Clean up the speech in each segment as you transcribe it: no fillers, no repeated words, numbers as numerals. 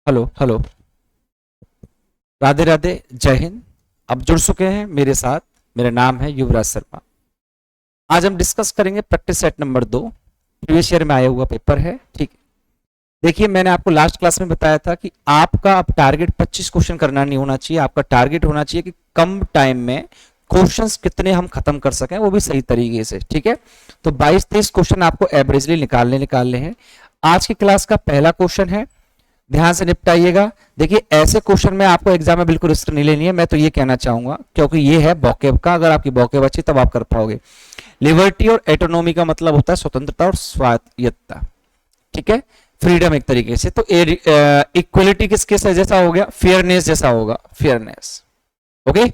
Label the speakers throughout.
Speaker 1: Hello hello. Radhe Radhe, जय हिंद। अब जुड़ चुके हैं मेरे साथ। मेरा नाम है युवराज शर्मा। आज हम डिस्कस करेंगे practice set number 2। Previous year में आया हुआ पेपर है। ठीक है, देखिए मैंने आपको लास्ट क्लास में बताया था कि आपका अब टारगेट 25 क्वेश्चन करना नहीं होना चाहिए। आपका टारगेट होना चाहिए कि कम टाइम में क्वेश्चंस कितने हम खत्म कर सकें, वो भी सही तरीके से। ठीक है, तो 22-23 क्वेश्चन आपको एवरेजली निकालने हैं। आज की क्लास का पहला क्वेश्चन है, ध्यान से निपटाइएगा। देखिए ऐसे क्वेश्चन में आपको एग्जाम में बिल्कुल रिस्क नहीं लेनी है, मैं तो ये कहना चाहूंगा, क्योंकि ये है वोकैब का। अगर आपकी वोकैब अच्छी तब आप कर पाओगे। लिबर्टी और एटोनॉमी का मतलब होता है स्वतंत्रता और स्वायत्तता। ठीक है, फ्रीडम एक तरीके से। तो इक्वलिटी किसके जैसा हो गया? फेयरनेस जैसा होगा, फेयरनेस। ओके,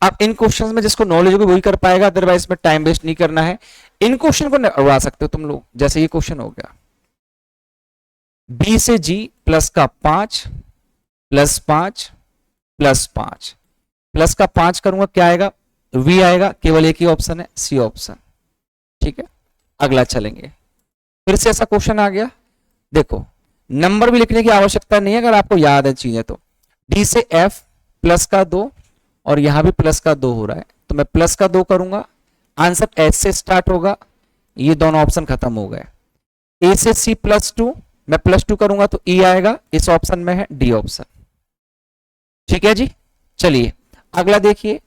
Speaker 1: अब इन क्वेश्चंस में जिसको नॉलेज होगी वही कर पाएगा, अदरवाइज में टाइम वेस्ट नहीं करना है। इन क्वेश्चन को उड़ा सकते हो तुम लोग। जैसे ये क्वेश्चन हो गया, बी से जी प्लस का 5 प्लस 5 प्लस 5 प्लस का 5 करूंगा, क्या आएगा? वी आएगा। केवल एक ही ऑप्शन है, सी ऑप्शन। ठीक है, अगला चलेंगे। फिर से ऐसा क्वेश्चन आ गया। देखो नंबर भी लिखने की आवश्यकता नहीं है अगर आपको याद है चीजें तो। डी से एफ प्लस का 2 और यहां भी प्लस का 2 हो रहा है, तो मैं प्लस का 2 करूंगा। आंसर एच से स्टार्ट होगा। ये दोनों ऑप्शन खत्म हो गए। ए से सी प्लस 2, मैं प्लस 2 करूंगा तो ई आएगा। इस ऑप्शन में है डी ऑप्शन। ठीक है जी, चलिए अगला देखिए।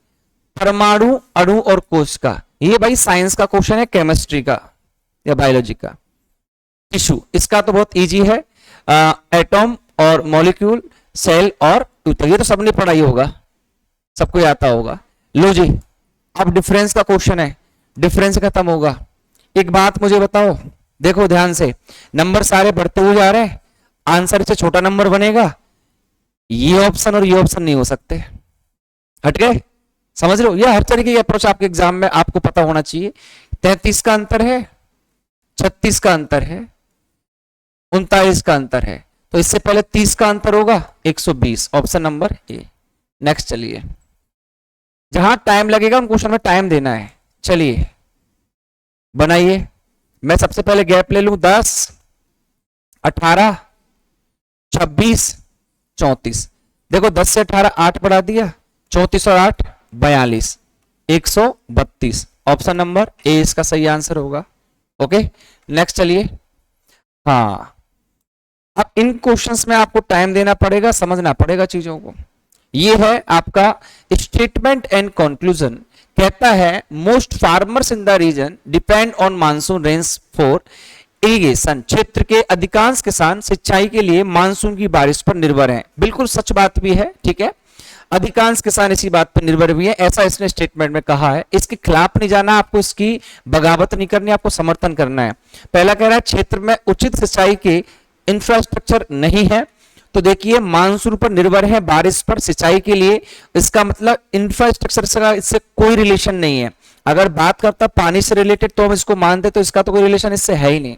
Speaker 1: परमाणु, अणु और कोश का, ये भाई साइंस का क्वेश्चन है, केमिस्ट्री का या बायोलॉजी का। टिश्यू, इसका तो बहुत इजी है। एटॉम और मॉलिक्यूल, सेल और ट्यूटर, ये तो सबने पढ़ा ही होगा, सबको आता होगा। लो जी, अब डिफरेंस का क्वेश्चन है। डिफरेंस खत्म होगा। एक बात मुझे बताओ, देखो ध्यान से, नंबर सारे बढ़ते हुए जा रहे हैं, आंसर से छोटा नंबर बनेगा। ये ऑप्शन और ये ऑप्शन नहीं हो सकते, हट गए। समझ रहे हो? यह हर तरीके की अप्रोच आपके एग्जाम में आपको पता होना चाहिए। 33 का अंतर है, 36 का अंतर है, 39 का अंतर है, तो इससे पहले 30 का अंतर होगा, 120। Option number A. नेक्स्ट चलिए, जहां टाइम लगेगा उन क्वेश्चन में टाइम देना है। चलिए बनाइए। मैं सबसे पहले गैप ले लूं, 10, 18, 26, 34। देखो 10 से 18 8 बढ़ा दिया, 34 और 8 42, 132। ऑप्शन नंबर ए इसका सही आंसर होगा। ओके, नेक्स्ट चलिए। हाँ, अब इन क्वेश्चंस में आपको टाइम देना पड़ेगा, समझना पड़ेगा चीजों को। ये है आपका स्टेटमेंट एंड कंक्लूजन। कहता है most farmers in the region depend on monsoon rains for irrigation. क्षेत्र के अधिकांश किसान सिंचाई के लिए मानसून की बारिश पर निर्भर हैं। बिल्कुल सच बात भी है। ठीक है, अधिकांश किसान इसी बात पर निर्भर भी है, ऐसा इसने स्टेटमेंट में कहा है। इसके खिलाफ नहीं जाना, आपको इसकी बगावत नहीं करनी, आपको समर्थन करना है। पहला कह रहा है क्षेत्र में उचित सिंचाई के इंफ्रास्ट्रक्चर नहीं है, तो देखिए मानसून पर निर्भर है, बारिश पर सिंचाई के लिए। इसका मतलब इंफ्रास्ट्रक्चर से इससे कोई रिलेशन नहीं है। अगर बात करता पानी से रिलेटेड तो हम इसको मानते, तो इसका तो कोई रिलेशन इससे है ही नहीं।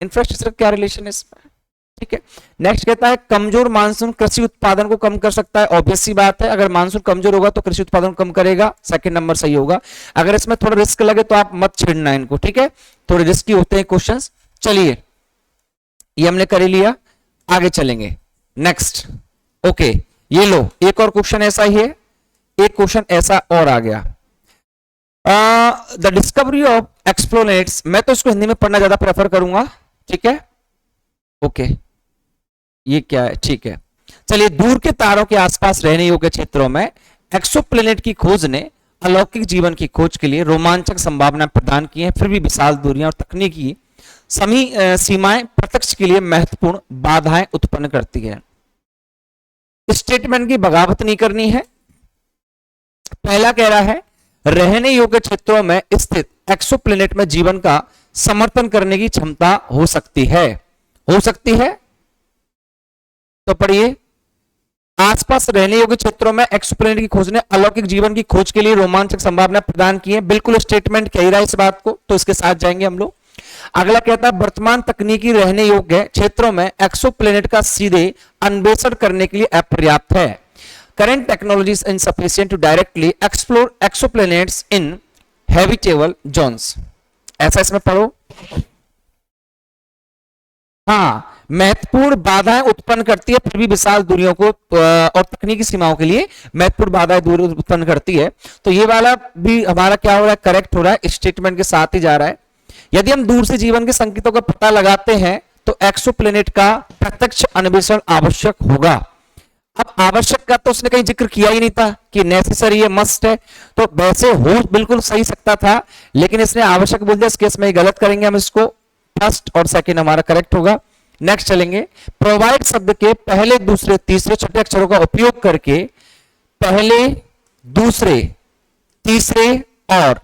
Speaker 1: इंफ्रास्ट्रक्चर क्या रिलेशन है इसमें? ठीक है, नेक्स्ट कहता है कमजोर मानसून कृषि उत्पादन को कम कर सकता है। ऑब्वियस सी बात है, अगर मानसून कमजोर होगा तो कृषि उत्पादन कम करेगा। सेकंड नंबर सही होगा। अगर इसमें थोड़ा रिस्क लगे तो आप मत छेड़ना इनको, ठीक है, थोड़े रिस्की होते हैं क्वेश्चंस। चलिए ये हमने कर ही लिया, आगे चलेंगे। नेक्स्ट, ओके, ये लो एक और क्वेश्चन ऐसा ही है, एक क्वेश्चन ऐसा और आ गया। द डिस्कवरी ऑफ एक्सप्लोनेट्स, मैं तो इसको हिंदी में पढ़ना ज्यादा प्रेफर करूंगा। ठीक है, ओके, ये क्या है? ठीक है, चलिए। दूर के तारों के आसपास रहने योग्य क्षेत्रों में एक्सोप्लेनेट की खोज ने अलौकिक जीवन की खोज के लिए रोमांचक संभावनाएं प्रदान की हैं। फिर भी विशाल दूरियां और तकनीकी सीमाएं प्रत्यक्ष के लिए महत्वपूर्ण बाधाएं उत्पन्न करती है। स्टेटमेंट की बगावत नहीं करनी है। पहला कह रहा है रहने योग्य क्षेत्रों में स्थित एक्सोप्लेनेट में जीवन का समर्थन करने की क्षमता हो सकती है। हो सकती है, तो पढ़िए। आसपास रहने योग्य क्षेत्रों में एक्सोप्लेनेट की खोज ने अलौकिक जीवन की खोज के लिए रोमांचक संभावना प्रदान की है। बिल्कुल स्टेटमेंट कह रहा है इस बात को, तो इसके साथ जाएंगे हम लोग। अगला कहता है वर्तमान तकनीकी रहने योग्य क्षेत्रों में एक्सोप्लेनेट का सीधे अन्वेषण करने के लिए अपर्याप्त है। Current technologies insufficient to directly explore exoplanets in habitable zones. ऐसा इसमें पढ़ो। हाँ, महत्वपूर्ण बाधाएं उत्पन्न करती है, फिर भी विशाल दूरियों को और तकनीकी सीमाओं के लिए महत्वपूर्ण बाधाएं दूर उत्पन्न करती है। तो ये वाला भी हमारा क्या हो रहा है, करेक्ट हो रहा है, स्टेटमेंट के साथ ही जा रहा है। यदि हम दूर से जीवन के संकेतों का पता लगाते हैं तो एक्सोप्लैनेट का प्रत्यक्ष अन्वेषण आवश्यक होगा। अब आवश्यक का तो उसने कहीं जिक्र किया ही नहीं था कि नेसेसरी है, मस्ट है, तो वैसे हो बिल्कुल सही सकता था, लेकिन इसने आवश्यक बोल दिया। इस केस में गलत करेंगे हम इसको, फर्स्ट और सेकंड हमारा करेक्ट होगा। नेक्स्ट चलेंगे, प्रोवाइड शब्द के पहले, दूसरे, तीसरे, छठे अक्षरों का उपयोग करके पहले, दूसरे, तीसरे और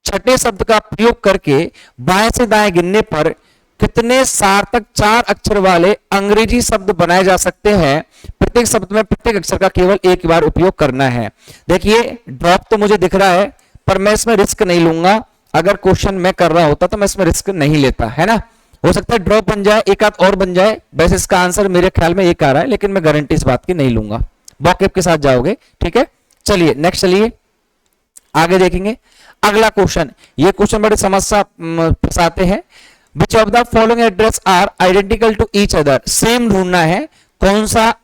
Speaker 1: छठे शब्द का प्रयोग करके बाएं से दाएं गिनने पर कितने सार्थक 4 अक्षर वाले अंग्रेजी शब्द बनाए जा सकते हैं। प्रत्येक शब्द में प्रत्येक अक्षर का केवल एक बार उपयोग करना है। देखिए ड्रॉप तो मुझे दिख रहा है, पर मैं इसमें रिस्क नहीं लूंगा। अगर क्वेश्चन मैं कर रहा होता तो मैं इसमें रिस्क नहीं लेता, है ना। हो सकता है ड्रॉप बन जाए, एक आध और बन जाए। वैसे इसका आंसर मेरे ख्याल में एक आ रहा है, लेकिन मैं गारंटी इस बात की नहीं लूंगा। वॉकअप के साथ जाओगे, ठीक है। चलिए नेक्स्ट, चलिए आगे देखेंगे अगला क्वेश्चन। ये क्वेश्चन बड़े समस्या फंसाते हैं। Which of the following address are identical to each other? Same ढूंढना है, कौन सा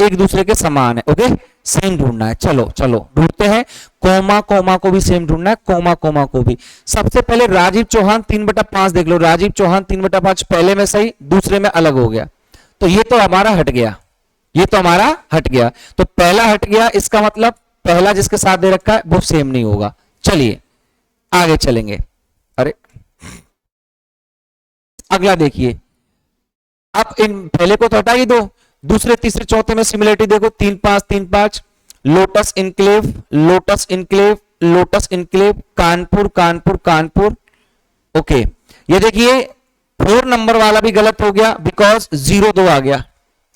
Speaker 1: एक दूसरे के समान है। ओके, सेम ढूंढना है। चलो चलो ढूंढते हैं। कोमा कोमा को भी सेम ढूंढना है, कोमा कोमा को भी। सबसे पहले राजीव चौहान 3/5 देख लो। राजीव चौहान 3/5 पहले में सही, दूसरे में अलग हो गया, तो ये तो हमारा हट गया, ये तो हमारा हट गया। तो पहला हट गया, इसका मतलब पहला जिसके साथ दे रखा है वो सेम नहीं होगा। चलिए आगे चलेंगे। अरे अगला देखिए, अब इन पहले को तो हटा ही दो, दूसरे, तीसरे, चौथे में सिमिलरिटी देखो। 3-5 3-5, lotus enclave, lotus enclave, lotus enclave, Kanpur Kanpur Kanpur. Okay, ये देखिए 4 नंबर वाला भी गलत हो गया, बिकॉज 0-2 आ गया,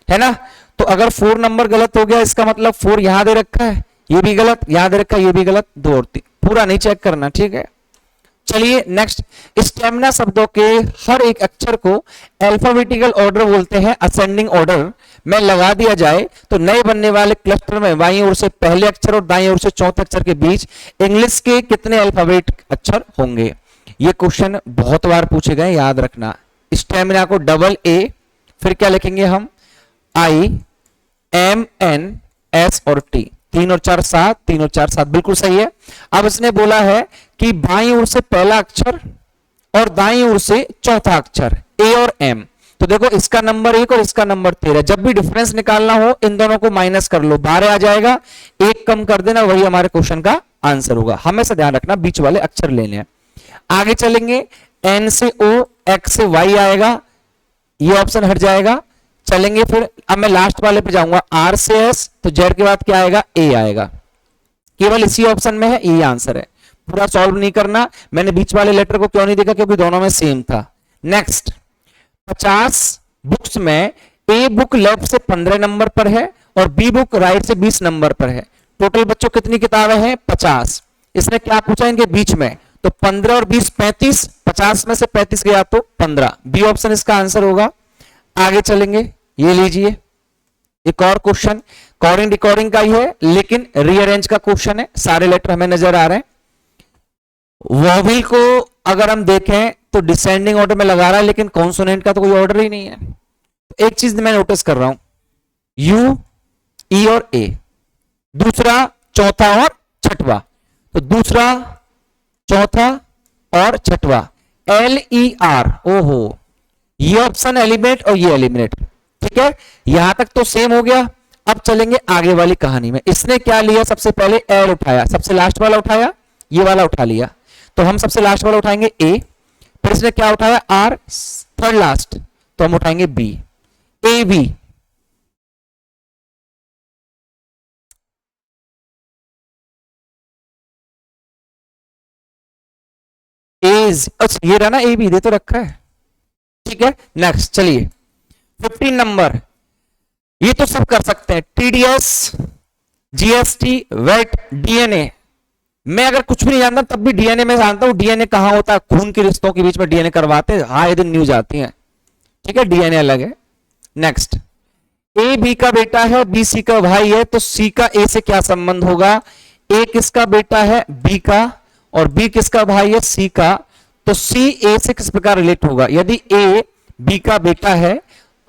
Speaker 1: है ना। तो अगर 4 नंबर गलत हो गया, इसका मतलब 4 यहां दे रखा है, ये भी गलत, यहां दे रखा है, ये भी गलत। 2 और 3 पूरा नहीं चेक करना, ठीक है। चलिए नेक्स्ट, स्टेमिना शब्दों के हर एक अक्षर को अल्फाबेटिकल ऑर्डर बोलते हैं, असेंडिंग ऑर्डर में लगा दिया जाए तो नए बनने वाले क्लस्टर में बाईं ओर से पहले अक्षर और दाईं ओर से चौथे अक्षर के बीच इंग्लिश के कितने अल्फाबेट अक्षर होंगे। ये क्वेश्चन बहुत बार पूछे गए, याद रखना। स्टेमिना को AA, फिर क्या लिखेंगे हम, IMNS और T। 3 और 4 7, 3 और 4 7, बिल्कुल सही है। अब इसने बोला है कि बाईं ओर से पहला अक्षर और दाईं ओर से चौथा अक्षर A और M। तो देखो इसका नंबर 1 और इसका नंबर 13, जब भी डिफरेंस निकालना हो इन दोनों को माइनस कर लो, 12 आ जाएगा, 1 कम कर देना, वही हमारे क्वेश्चन का आंसर होगा। हमेशा ध्यान रखना बीच वाले अक्षर लेने हैं। आगे चलेंगे, N से O, X से Y आएगा, ये ऑप्शन हट जाएगा। चलेंगे फिर, अब मैं लास्ट वाले पे जाऊंगा, R से S, तो Z के बाद क्या आएगा, A आएगा। केवल इसी ऑप्शन में है, ये आंसर है। पूरा सॉल्व नहीं करना। मैंने बीच वाले लेटर को क्यों नहीं देखा, क्योंकि दोनों में सेम था। नेक्स्ट, 50 बुक्स में A बुक लेफ्ट से 15 नंबर पर है और B बुक राइट से 20 नंबर पर है। टोटल बच्चों कितनी किताबें हैं, 50। इसने क्या पूछा इनके बीच में, तो 15 और 20 35, 50 में से 35 गया तो 15, बी ऑप्शन इसका आंसर होगा। आगे चलेंगे, ये लीजिए एक और क्वेश्चन, कॉर्डिंग डिकोडिंग का ही है, लेकिन रीअरेंज का क्वेश्चन है। सारे लेटर हमें नजर आ रहे हैं। वॉवेल को अगर हम देखें तो डिसेंडिंग ऑर्डर में लगा रहा है, लेकिन कॉन्सोनेंट का तो कोई ऑर्डर ही नहीं है। एक चीज मैं नोटिस कर रहा हूं, यू, ई और ए, दूसरा, चौथा और छठवा। तो दूसरा, चौथा और छठवा, LER। ओहो, ये ऑप्शन एलिमिनेट और ये एलिमिनेट, ठीक है। यहां तक तो सेम हो गया। अब चलेंगे आगे वाली कहानी में। इसने क्या लिया, सबसे पहले एल उठाया, सबसे लास्ट वाला उठाया, ये वाला उठा लिया। तो हम सबसे लास्ट वाला उठाएंगे ए, फिर इसने क्या उठाया, आर, थर्ड लास्ट, तो हम उठाएंगे बी, ए बी। एज, अच्छा ये रहा ना, ए बी दे तो रखा है, ठीक है। नेक्स्ट चलिए, 15 नंबर, ये तो सब कर सकते हैं, TDS, GST, वेट, DNA। मैं अगर कुछ भी नहीं जानता तब भी DNA में जानता हूं। DNA कहां होता है, खून के रिश्तों के बीच में DNA करवाते हैं, हाँ ये दिन न्यूज आती है, ठीक है, DNA अलग है। नेक्स्ट, A B का बेटा है, B C का भाई है, तो C का A से क्या संबंध होगा। A किसका बेटा है, B का, और B किसका भाई है, C का, तो C A से किस प्रकार रिलेट होगा। यदि A B का बेटा है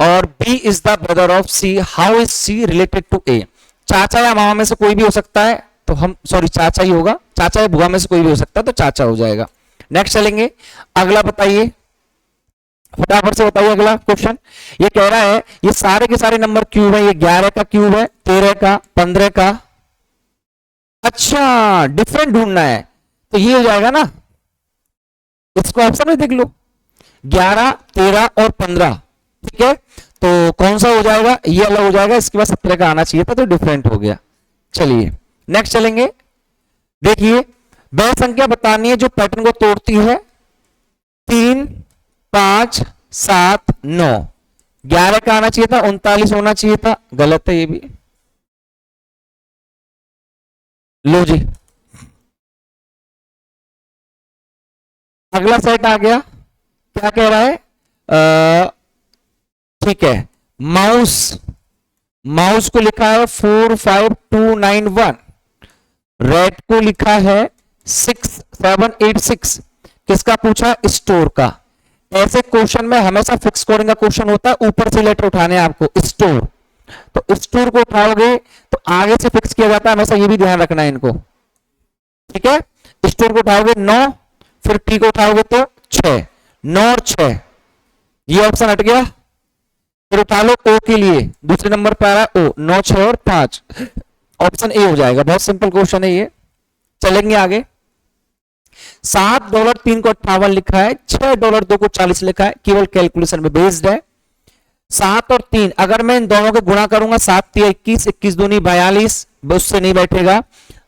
Speaker 1: और B is the brother of C, how is C related to A? चाचा या मामा में से कोई भी हो सकता है, तो हम सॉरी चाचा ही होगा, चाचा या बुआ में से कोई भी हो सकता है, तो चाचा हो जाएगा। नेक्स्ट चलेंगे, अगला बताइए, फटाफट से बताइए अगला क्वेश्चन। ये कह रहा है ये सारे के सारे नंबर क्यूब है, ये 11 का क्यूब है, 13 का, 15 का। अच्छा, डिफरेंट ढूंढना है, तो ये हो जाएगा ना, इसको ऑप्शन में देख लो, 11, 13 और 15, ठीक है। तो कौन सा हो जाएगा, ये अलग हो जाएगा, इसके बाद 17 का आना चाहिए था, तो डिफरेंट हो गया। चलिए नेक्स्ट चलेंगे, देखिए वह संख्या बतानी है जो पैटर्न को तोड़ती है, 3, 5, 7, 9। 11 का आना चाहिए था, 39 होना चाहिए था, गलत है ये भी। लो जी, अगला सेट आ गया, क्या कह रहा है, ठीक है, माउस, माउस को लिखा है 45291, रेड को लिखा है 6786, किसका पूछा, स्टोर का। ऐसे क्वेश्चन में हमेशा फिक्स कोडिंग का क्वेश्चन होता है, ऊपर से लेटर उठाने हैं आपको, स्टोर, तो स्टोर को उठाओगे तो आगे से फिक्स किया जाता है, हमेशा ये भी ध्यान रखना है इनको, ठीक है। स्टोर को उठाओगे 9, फिर टी को उठाओगे तो 6, 9 और 6, ये ऑप्शन हट गया। फिर उठा लो ओ के लिए, दूसरे नंबर पर आ रहा है ओ, 9, 6 और 5, ऑप्शन ए हो जाएगा। बहुत सिंपल क्वेश्चन है ये। चलेंगे आगे, $7 3 को 58 लिखा है, $6 2 को 40 लिखा है, केवल कैलकुलेशन में बेस्ड है। 7 और 3 अगर मैं इन दोनों को गुणा करूंगा, 7 3 21, 21 दूनी 42, उससे नहीं बैठेगा।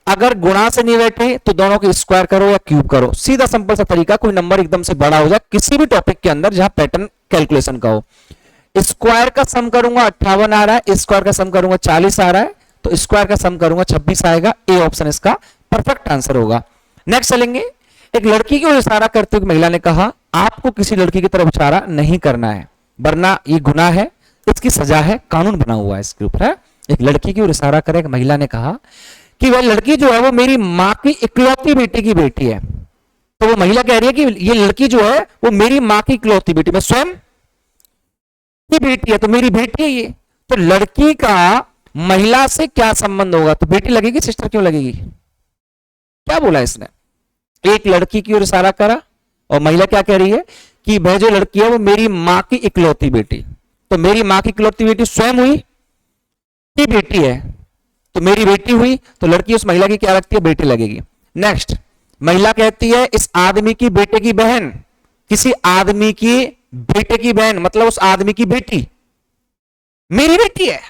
Speaker 1: अगर गुणा से नहीं बैठे तो दोनों को स्क्वायर करो या क्यूब करो, सीधा सिंपल सा तरीका, कोई नंबर एकदम से बड़ा हो जाए किसी भी टॉपिक के अंदर जहां पैटर्न कैलकुलेशन का हो। स्क्वायर का सम करूंगा 58 आ रहा है, स्क्वायर का सम करूंगा 40 आ रहा है, तो स्क्वायर का सम करूंगा 26 आएगा, ए ऑप्शन इसका परफेक्ट आंसर होगा। नेक्स्ट चलेंगे, एक लड़की की ओर इशारा करते हुए महिला ने कहा, आपको किसी लड़की की तरफ इशारा नहीं करना है वरना ये गुनाह है, इसकी सजा है, कानून बना हुआ है इसके ऊपर है। एक लड़की की ओर इशारा करे, एक महिला ने कहा कि वह लड़की जो है वो मेरी माँ की इकलौती बेटी की बेटी है। तो वो महिला कह रही है कि ये लड़की जो है वो मेरी माँ की इकलौती बेटी, मैं स्वयं की बेटी है, तो मेरी बेटी है ये। तो लड़की का महिला से क्या संबंध होगा, तो बेटी लगेगी, सिस्टर क्यों लगेगी, क्या बोला इसने। एक लड़की की ओर इशारा करा और महिला क्या कह रही है कि वह जो लड़की है वो मेरी माँ की इकलौती बेटी, तो मेरी माँ की इकलौती बेटी स्वयं हुई की बेटी है, तो मेरी बेटी हुई, तो लड़की उस महिला की क्या लगती है, बेटी लगेगी। नेक्स्ट, महिला कहती है इस आदमी की बेटे की बहन, किसी आदमी की बेटे की बहन मतलब उस आदमी की बेटी मेरी बेटी है,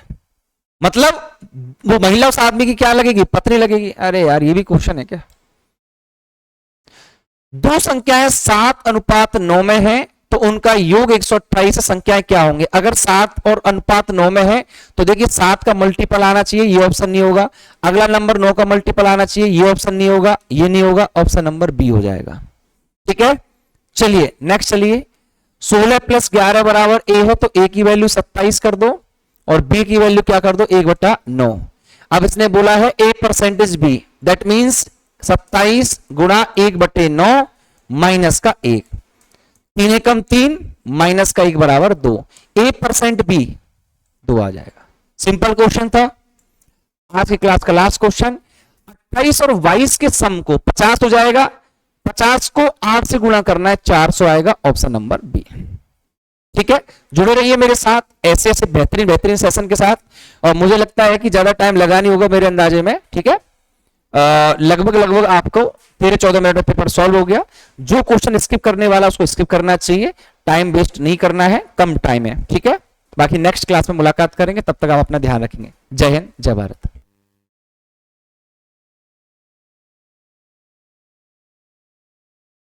Speaker 1: मतलब वो महिला उस आदमी की क्या लगेगी, पत्नी लगेगी। अरे यार ये भी क्वेश्चन है क्या। दो संख्याएं 7:9 में है तो उनका योग 128 संख्याएं क्या होंगे। अगर 7 और अनुपात 9 में है तो देखिए 7 का मल्टीपल आना चाहिए, ये ऑप्शन नहीं होगा। अगला नंबर 9 का मल्टीपल आना चाहिए, ये ऑप्शन नहीं होगा, ये नहीं होगा, ऑप्शन नंबर बी हो जाएगा। ठीक है, चलिए नेक्स्ट चलिए। 16 + 11 बराबर ए है तो ए की वैल्यू 27 कर दो और बी की वैल्यू क्या कर दो, 1/9। अब इसने बोला है a% बी, दैट मीन्स 27 गुणा 1/9 माइनस का 1, 3 एकम 3 माइनस का 1 बराबर 2, a% बी 2 आ जाएगा। सिंपल क्वेश्चन था, आज की क्लास का लास्ट क्वेश्चन। 28 और 22 के सम को 50 हो जाएगा, 50 को 8 से गुणा करना है, 400 आएगा, ऑप्शन नंबर बी। ठीक है, जुड़े रहिए मेरे साथ ऐसे ऐसे बेहतरीन बेहतरीन सेशन के साथ, और मुझे लगता है कि ज्यादा टाइम लगा नहीं होगा मेरे अंदाजे में। ठीक है, लगभग आपको 13-14 मिनट में पेपर सॉल्व हो गया। जो क्वेश्चन स्किप करने वाला उसको स्किप करना चाहिए, टाइम वेस्ट नहीं करना है, कम टाइम है। ठीक है, बाकी नेक्स्ट क्लास में मुलाकात करेंगे, तब तक आप अपना ध्यान रखेंगे। जय हिंद, जय भारत।